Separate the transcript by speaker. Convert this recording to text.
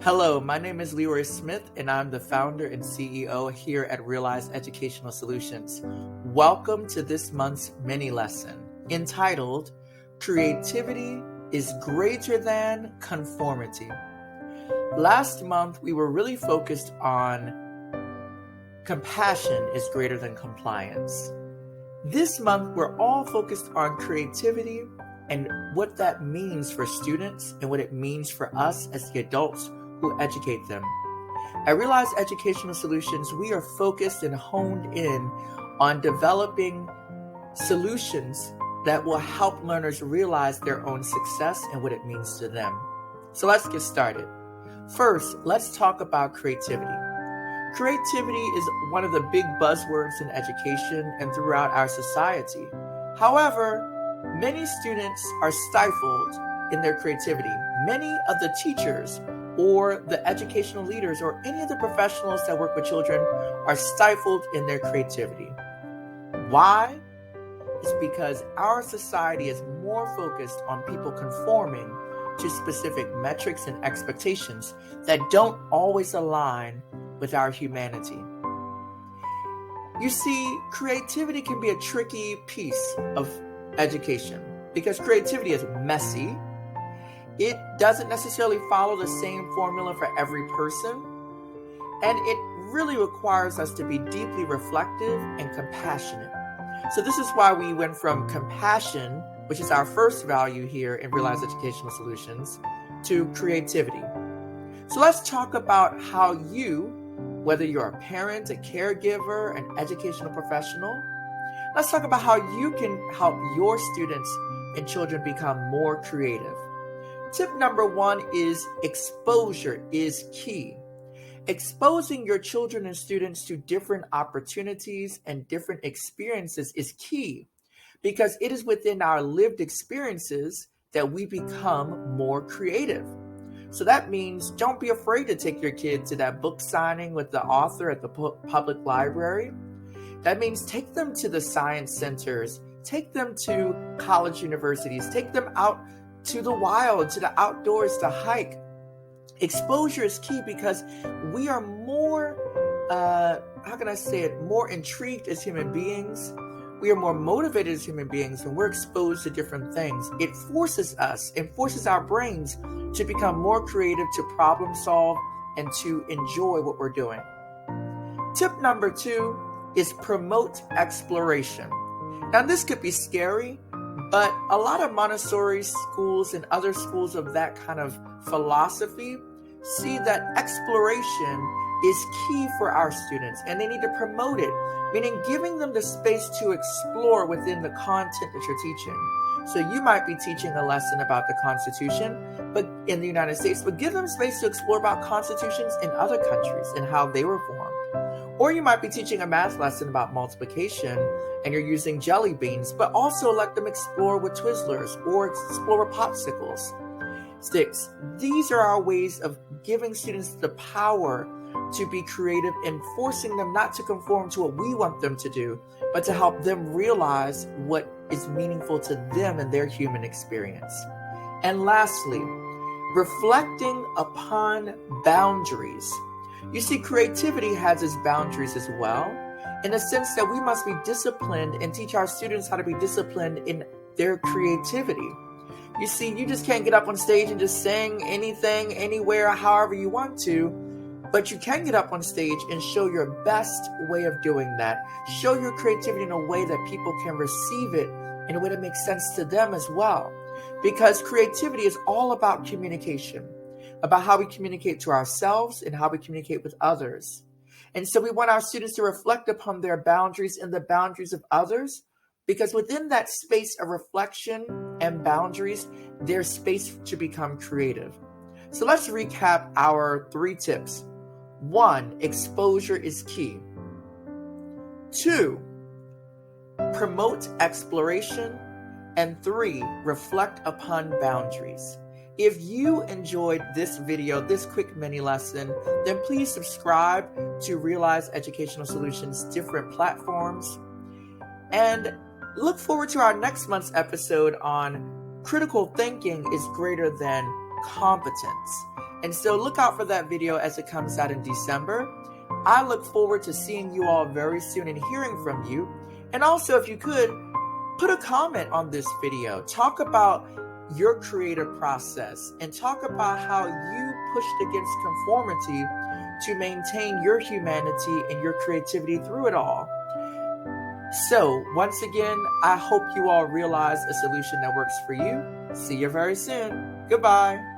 Speaker 1: Hello, my name is Leroy Smith, and I'm the founder and CEO here at Realize Educational Solutions. Welcome to this month's mini lesson entitled Creativity is Greater Than Conformity. Last month, we were really focused on compassion is greater than compliance. This month, we're all focused on creativity and what that means for students and what it means for us as the adults who educate them. At Realize Educational Solutions, we are focused and honed in on developing solutions that will help learners realize their own success and what it means to them. So let's get started. First, let's talk about creativity. Creativity is one of the big buzzwords in education and throughout our society. However, many students are stifled in their creativity. Many of the teachers or the educational leaders or any of the professionals that work with children are stifled in their creativity. Why? It's because our society is more focused on people conforming to specific metrics and expectations that don't always align with our humanity. You see, creativity can be a tricky piece of education because creativity is messy. It doesn't necessarily follow the same formula for every person, and it really requires us to be deeply reflective and compassionate. So this is why we went from compassion, which is our first value here in Realize Educational Solutions, to creativity. So let's talk about how you, whether you're a parent, a caregiver, an educational professional, let's talk about how you can help your students and children become more creative. Tip number one is exposure is key. Exposing your children and students to different opportunities and different experiences is key because it is within our lived experiences that we become more creative. So that means don't be afraid to take your kid to that book signing with the author at the public library. That means take them to the science centers, take them to college universities, take them out to the wild, to the outdoors to hike. Exposure is key because we are more, more intrigued as human beings. We are more motivated as human beings when we're exposed to different things. It forces us and forces our brains to become more creative, to problem solve, and to enjoy what we're doing. Tip number two is promote exploration. Now, this could be scary, but a lot of Montessori schools and other schools of that kind of philosophy see that exploration is key for our students, and they need to promote it, meaning giving them the space to explore within the content that you're teaching. So you might be teaching a lesson about the Constitution, but in the United States, but give them space to explore about constitutions in other countries and how they were formed. Or you might be teaching a math lesson about multiplication and you're using jelly beans, but also let them explore with Twizzlers or explore with popsicles sticks. These are our ways of giving students the power to be creative and forcing them not to conform to what we want them to do, but to help them realize what is meaningful to them and their human experience. And lastly, reflecting upon boundaries. You see, creativity has its boundaries as well, in the sense that we must be disciplined and teach our students how to be disciplined in their creativity. You see, you just can't get up on stage and just sing anything, anywhere, however you want to, but you can get up on stage and show your best way of doing that. Show your creativity in a way that people can receive it in a way that makes sense to them as well. Because creativity is all about communication, about how we communicate to ourselves and how we communicate with others. And so we want our students to reflect upon their boundaries and the boundaries of others, because within that space of reflection and boundaries, there's space to become creative. So let's recap our 3 tips. 1, exposure is key. 2, promote exploration. And 3, reflect upon boundaries. If you enjoyed this video, this quick mini lesson, then please subscribe to Realize Educational Solutions' different platforms. And look forward to our next month's episode on critical thinking is greater than competence. And so look out for that video as it comes out in December. I look forward to seeing you all very soon and hearing from you. And also, if you could, put a comment on this video. Talk about your creative process and talk about how you pushed against conformity to maintain your humanity and your creativity through it all. So, once again, I hope you all realize a solution that works for you. See you very soon. Goodbye.